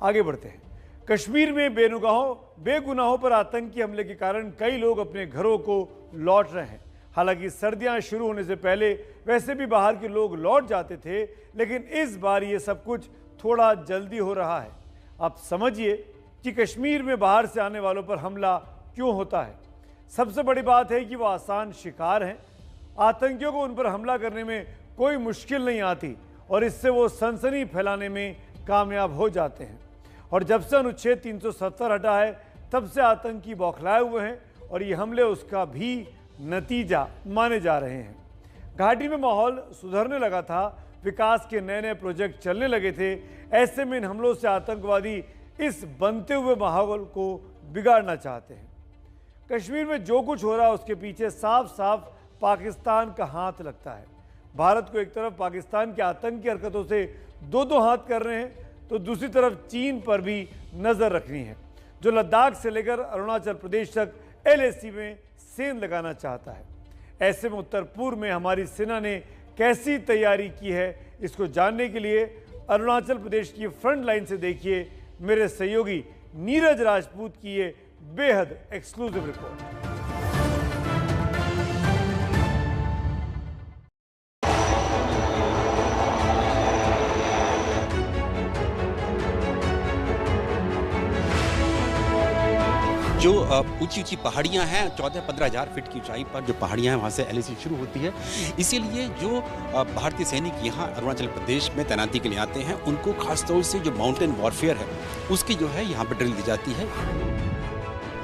आगे बढ़ते हैं। कश्मीर में बेगुनाहों पर आतंकी हमले के कारण कई लोग अपने घरों को लौट रहे हैं। हालांकि सर्दियां शुरू होने से पहले वैसे भी बाहर के लोग लौट जाते थे, लेकिन इस बार ये सब कुछ थोड़ा जल्दी हो रहा है। अब समझिए कि कश्मीर में बाहर से आने वालों पर हमला क्यों होता है। सबसे बड़ी बात है कि वो आसान शिकार हैं। आतंकियों को उन पर हमला करने में कोई मुश्किल नहीं आती और इससे वो सनसनी फैलाने में कामयाब हो जाते हैं। और जब से अनुच्छेद 370 हटा है, तब से आतंकी बौखलाए हुए हैं और ये हमले उसका भी नतीजा माने जा रहे हैं। घाटी में माहौल सुधरने लगा था, विकास के नए नए प्रोजेक्ट चलने लगे थे। ऐसे में इन हमलों से आतंकवादी इस बनते हुए माहौल को बिगाड़ना चाहते हैं। कश्मीर में जो कुछ हो रहा है उसके पीछे साफ साफ पाकिस्तान का हाथ लगता है। भारत को एक तरफ पाकिस्तान की आतंकी हरकतों से दो हाथ कर रहे हैं, तो दूसरी तरफ चीन पर भी नजर रखनी है, जो लद्दाख से लेकर अरुणाचल प्रदेश तक LAC में सेंध लगाना चाहता है। ऐसे में उत्तर पूर्व में हमारी सेना ने कैसी तैयारी की है, इसको जानने के लिए अरुणाचल प्रदेश की फ्रंट लाइन से देखिए मेरे सहयोगी नीरज राजपूत की ये बेहद एक्सक्लूसिव रिपोर्ट। जो ऊंची ऊंची पहाड़ियां हैं, 14-15 हज़ार फीट की ऊंचाई पर जो पहाड़ियां हैं, वहां से LAC शुरू होती है। इसीलिए जो भारतीय सैनिक यहां अरुणाचल प्रदेश में तैनाती के लिए आते हैं, उनको खासतौर से जो माउंटेन वॉरफेयर है उसकी जो है यहाँ पर ड्रिल दी जाती है।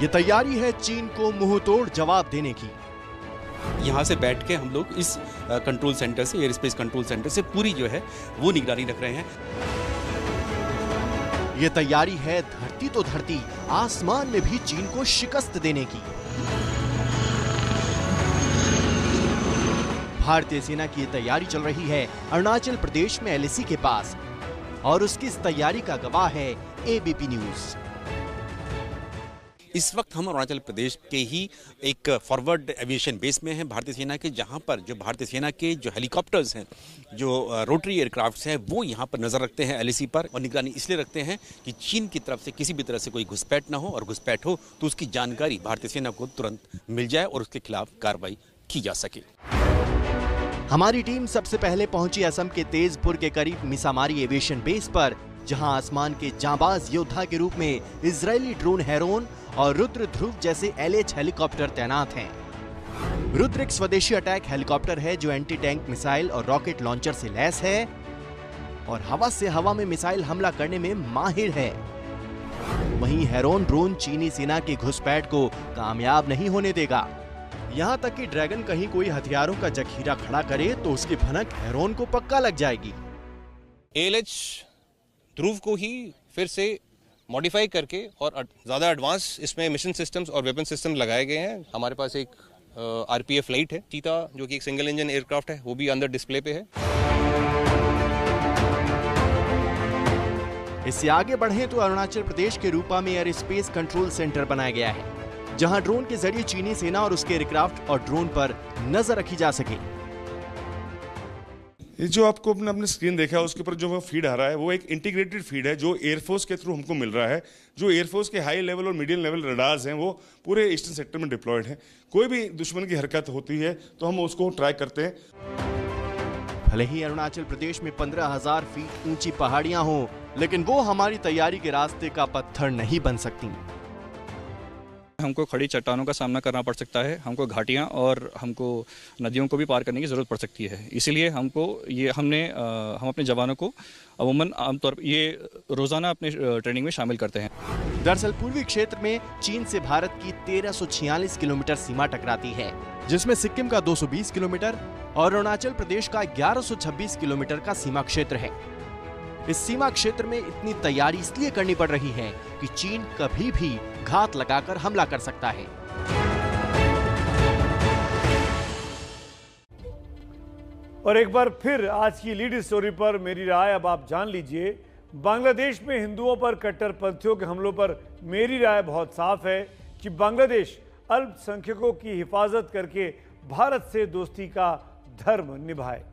ये तैयारी है चीन को मुंहतोड़ जवाब देने की। यहाँ से बैठ के हम लोग इस कंट्रोल सेंटर से, एयर स्पेस कंट्रोल सेंटर से पूरी जो है वो निगरानी रख रहे हैं। ये तैयारी है धरती तो धरती, आसमान में भी चीन को शिकस्त देने की। भारतीय सेना की ये तैयारी चल रही है अरुणाचल प्रदेश में LAC के पास, और उसकी इस तैयारी का गवाह है ABP न्यूज। इस वक्त हम अरुणाचल प्रदेश के ही एक फॉरवर्ड एविएशन बेस में हैं भारतीय सेना के, जहां पर जो भारतीय सेना के जो हेलीकॉप्टर्स हैं, जो रोटरी एयरक्राफ्ट्स हैं, वो यहां पर नजर रखते हैं LAC पर, और निगरानी इसलिए रखते हैं कि चीन की तरफ से किसी भी तरह से कोई घुसपैठ ना हो, और घुसपैठ हो तो उसकी जानकारी भारतीय सेना को तुरंत मिल जाए और उसके खिलाफ कार्रवाई की जा सके। हमारी टीम सबसे पहले पहुंची असम के तेजपुर के करीब मिसामारी एविएशन बेस पर, जहां आसमान के जांबाज योद्धा के रूप में इजरायली ड्रोन हेरोन और रुद्र ध्रुव जैसे LH हेलीकॉप्टर तैनात हैं। रुद्र एक स्वदेशी अटैक हेलीकॉप्टर है जो एंटी टैंक मिसाइल और रॉकेट लॉन्चर से लैस है और हवा से हवा में मिसाइल हमला करने में माहिर है। वहीं हेरोन ड्रोन चीनी सेना की घुसपैठ को कामयाब नहीं होने देगा। यहां तक कि ड्रैगन कहीं कोई हथियारों का जखीरा खड़ा करे तो उसकी भनक हेरोन को पक्का लग जाएगी। LH ध्रुव को ही फिर से मॉडिफाई करके और ज़्यादा एडवांस इसमें मिशन सिस्टम्स और वेपन सिस्टम लगाए गए हैं। हमारे पास एक RPF लाइट है, चीता, जो कि एक सिंगल इंजन एयरक्राफ्ट है, वो भी अंदर डिस्प्ले पे है। इससे आगे बढ़े तो अरुणाचल प्रदेश के रूपा में एयर स्पेस कंट्रोल सेंटर बनाया गया है, जहां ड्रोन के जरिए चीनी सेना और उसके एयरक्राफ्ट और ड्रोन पर नजर रखी जा सके। ये जो आपको अपने स्क्रीन देखा है उसके ऊपर जो वो फीड आ रहा है, वो एक इंटीग्रेटेड फीड है जो एयरफोर्स के थ्रू हमको मिल रहा है। जो एयरफोर्स के हाई लेवल और मीडियम लेवल रडार्स हैं वो पूरे ईस्टर्न सेक्टर में डिप्लॉयड हैं। कोई भी दुश्मन की हरकत होती है तो हम उसको ट्रैक करते हैं। भले ही अरुणाचल प्रदेश में 15,000 फीट ऊंची पहाड़ियां हों, लेकिन वो हमारी तैयारी के रास्ते का पत्थर नहीं बन सकती। हमको खड़ी चट्टानों का सामना करना पड़ सकता है, हमको घाटियां और हमको नदियों को भी पार करने की ज़रूरत पड़ सकती है। इसीलिए हम अपने जवानों को अमूमन आमतौर पर ये रोज़ाना अपने ट्रेनिंग में शामिल करते हैं। दरअसल पूर्वी क्षेत्र में चीन से भारत की 1346 किलोमीटर सीमा टकराती है, जिसमें सिक्किम का 220 किलोमीटर और अरुणाचल प्रदेश का 1126 किलोमीटर का सीमा क्षेत्र है। इस सीमा क्षेत्र में इतनी तैयारी इसलिए करनी पड़ रही है कि चीन कभी भी घात लगाकर हमला कर सकता है। और एक बार फिर आज की लीड स्टोरी पर मेरी राय अब आप जान लीजिए। बांग्लादेश में हिंदुओं पर कट्टरपंथियों के हमलों पर मेरी राय बहुत साफ है कि बांग्लादेश अल्पसंख्यकों की हिफाजत करके भारत से दोस्ती का धर्म निभाए।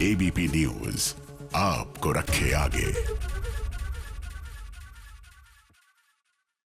एबीपी न्यूज आपको रखे आगे।